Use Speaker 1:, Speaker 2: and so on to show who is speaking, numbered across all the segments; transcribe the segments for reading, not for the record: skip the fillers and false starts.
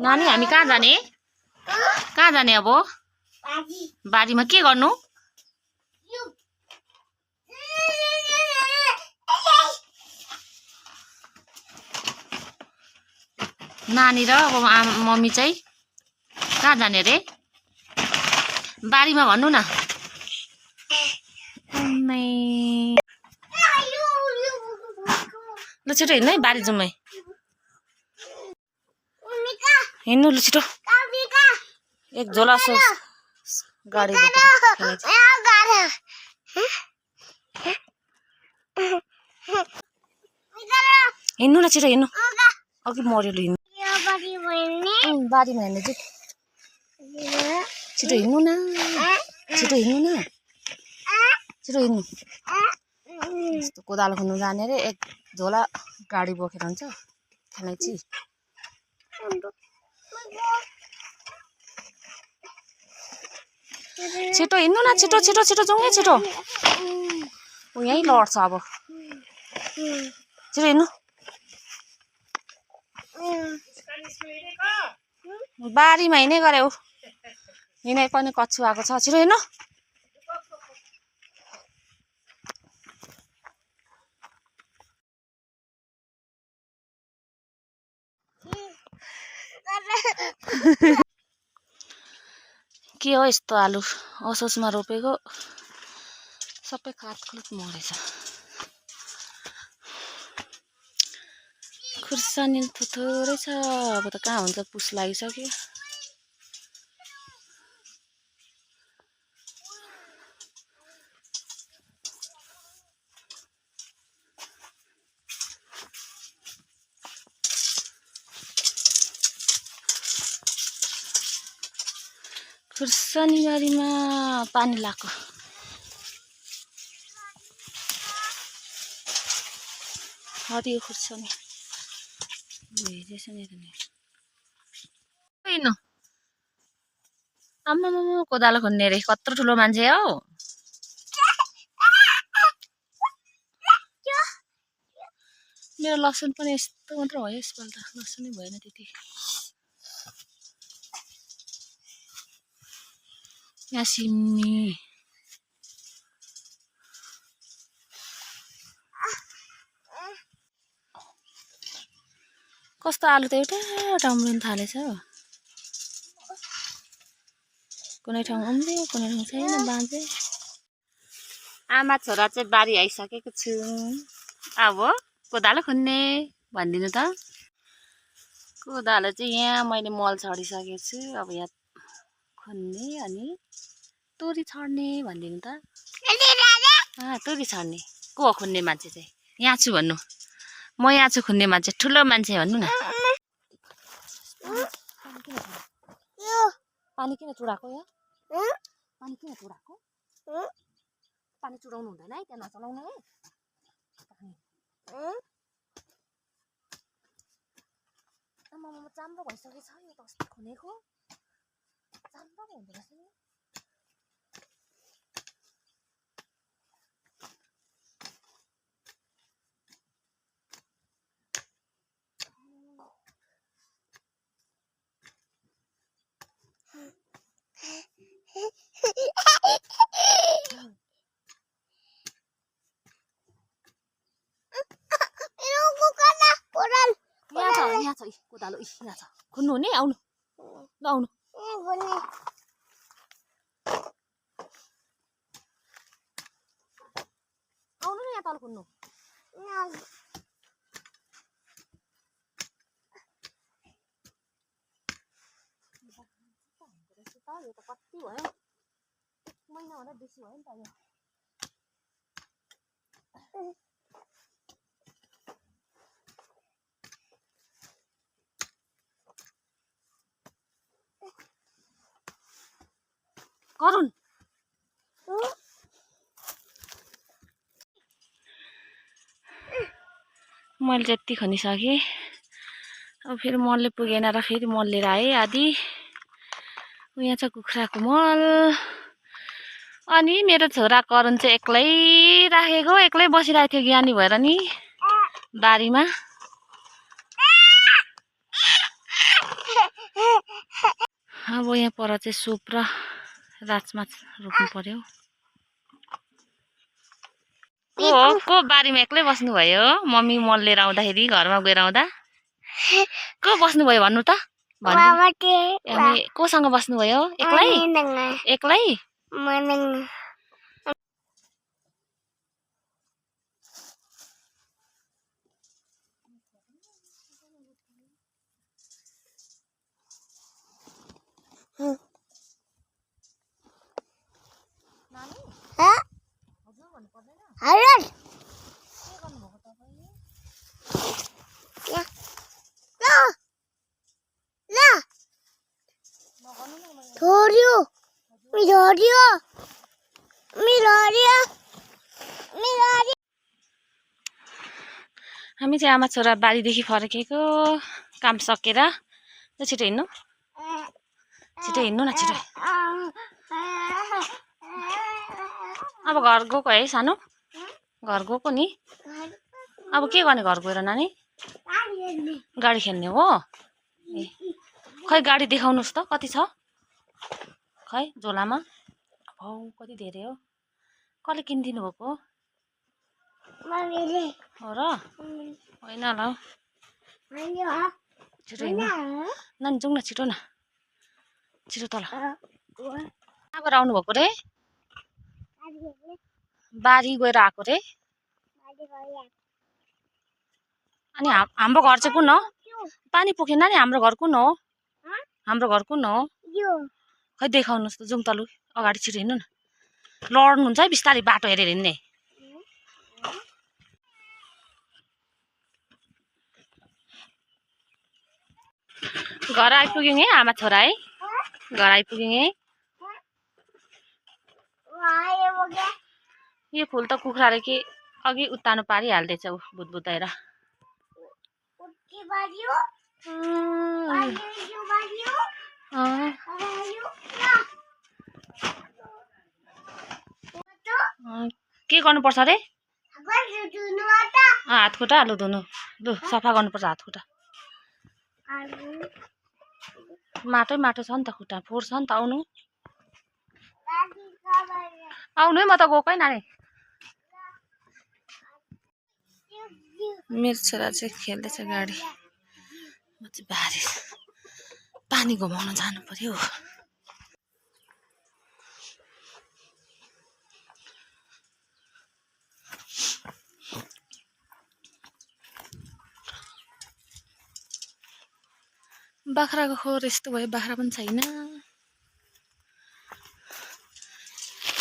Speaker 1: नानी हामी कहाँ जाने? कहाँ जाने अब? बारीमा के गर्नु? नानी र अब मम्मी चाहिँ कहाँ जाने रे? बारीमा भन्नु न। ल छिटो हिँड्नु है, बारी जाउँ है। हिँड्नु ल छिटो। एक झोला गाडी हिँड्नु न छिटो हिँड्नु। अघि मर्यो हिँड्नु। बारीमा हिँड्नु चाहिँ छिटो हिँड्नु न। छिटो हिँड्नु न। छिटो हिँड्नु। यस्तो कोदालो खन्नु जाने रे एक झोला गाडी बोकेर हुन्छ खेलाइची। छिटो हिँड्नु न। छिटो छिटो छिटो जाउँ है छिटो। ऊ यहीँ लड्छ अब। छिटो हिँड्नु। बारीमा हिँडै गरे ऊ। हिँडै पनि कछुवाको छ। छिटो हिँड्नु। के हो यस्तो आलु असोजमा रोपेको सबै काटकुट मरेछ। खुर्सानी थोरै छ। अब त कहाँ हुन्छ, पुस लागिसक्यो। खुर्सानी बारीमा पानी लाग्यो। हरियो खुर्सानी हिँड्नु। आम्मामा कोदालो खन्ने रे, कत्रो ठुलो मान्छे हौ। मेरो लसुन पनि यस्तो मात्र भयो यसपल्ट। लसुनै भएन त्यति। यहाँ सिमी कस्तो आलु त एउटा उम्रिन थालेछ। कुनै ठाउँ उम्रियो कुनै ठाउँ छैन बाँझे। आमा छोरा चाहिँ बारी आइसकेको छु। अब कोदालो खन्ने भनिदिनु त। कोदालो चाहिँ यहाँ मैले मल छरिसकेको छु। अब यहाँ खन्ने अनि तोरी छर्ने भनिदिनु त। तोरी छर्ने को हो खुन्ने मान्छे चाहिँ? यहाँ छु भन्नु। म यहाँ छु खुन्ने मान्छे, ठुलो मान्छे भन्नु न। पानी किन चुडाएको यहाँ? पानी किन चुडाएको? पानी चुडाउनु हुँदैन है, त्यहाँ नचलाउनु है। आमामा चाम्रो भइसकेको छ यो त अस्ति खुनेको। चाम्रो पो हुँदो रहेछ नि। यहाँ छ कोदालो, यहाँ छ। खुन्नु हुने? आउनु ल आउनु। आउनु न यहाँ तल खुन्नु। यो त कति भयो? 1 महिनाभन्दा बेसी भयो नि त यो। करुन मैले जति खनिसकेँ। अब फेरि मलले पुगेन र फेरि मल लिएर आएँ आधी। यहाँ छ कुखुराको मल। अनि मेरो छोरा करुण चाहिँ एक्लै राखेको, एक्लै बसिरहेको थियो ज्ञानी भएर नि बारीमा। अब यहाँ पर चाहिँ सुप र राजमा रोप्नु पर्यो। को बारीमा एक्लै बस्नुभयो? मम्मी मल लिएर आउँदाखेरि घरमा गएर आउँदा को बस्नुभयो भन्नु त? कोसँग बस्नुभयो? एक्लै एक्लै? हामी चाहिँ आमा छोरा बारीदेखि फर्केको काम सकेर। छिटो हिँड्नु, छिटो हिँड्नु न, छिटो। अब घर गएको है सानो, घर गएको नि। अब के गर्ने घर गएर नानी? गाडी खेल्ने हो? ए खै गाडी देखाउनुहोस् त कति छ खै झोलामा? हौ कति धेरै हो। कसले किनिदिनु भएको हो र? होइन होला हौ। छिटो हिँड्नु नानी, जाउँ न छिटो न, छिटो तल। कहाँबाट आउनुभएको रे? बारी गएर आएको रे? अनि हाम्रो घर चाहिँ कुन हो? पानी पुगेन नानी, हाम्रो घर कुन हो? हाम्रो घर कुन हो? खै देखाउनुहोस् त, जाउँ तलु अगाडि, छिटो हिँड्नु न। लड्नुहुन्छ है, बिस्तारै बाटो हेरेर हिँड्ने। घर आइपुग्यौँ है आमा छोरा है, घर आइपुग्यौँ है। यो फुल त कुखुराले कि अघि उत्तानो पारिहाल्दैछ ऊ भुतभुताएर। के गर्नुपर्छ अरे? हात खुट्टा लु धुनु, लु सफा गर्नुपर्छ हात खुट्टा। माटै माटो छ नि त, खुट्टा फोहोर छ नि त। आउनु आउनु है, म त गएकै नानी। मेरो छोरा चाहिँ खेल्दैछ गाडी, म चाहिँ बारी पानी घुमाउन जानु पर्यो। बाख्राको खोर यस्तो भयो, बाख्रा पनि छैन।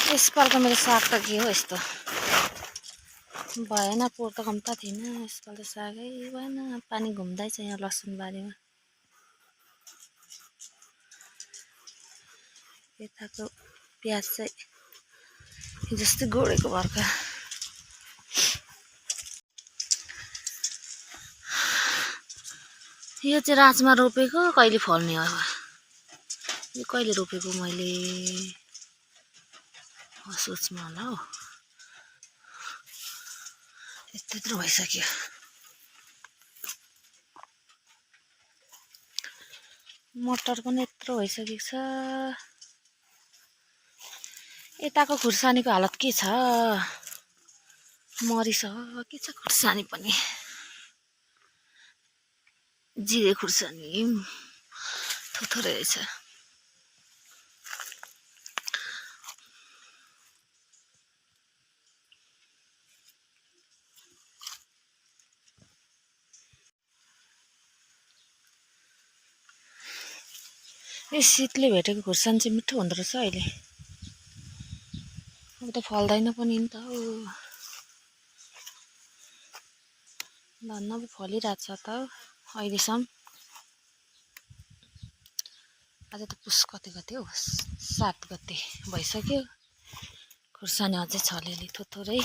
Speaker 1: यसपालको मेरो साग त के हो यस्तो भएन, पोहोर त कम्ता थिएन, यसपाल त सागै भएन। पानी घुम्दैछ यहाँ लसुन बारीमा। यताको प्याज चाहिँ जस्तै गोडेको भर्खर। यो चाहिँ राजमा रोपेको, कहिले फल्ने हो? यो कहिले रोपेको मैले सोचमा होला हौ। यत्रो भइसक्यो। मटर पनि यत्रो भइसकेको छ। यताको खुर्सानीको हालत के छ? मरिसकेको छ खुर्सानी पनि। जिरे खुर्सानी थोरै रहेछ। यो शीतले भेटेको खुर्सानी चाहिँ मिठो हुँदो रहेछ अहिले। अब त फल्दैन पनि नि त हौ। धन्न पो फलिरहेको छ त अहिलेसम्म। आज त पुस कति गते हौ? 7 गते भइसक्यो। खुर्सानी अझै छ अलिअलि थोरै।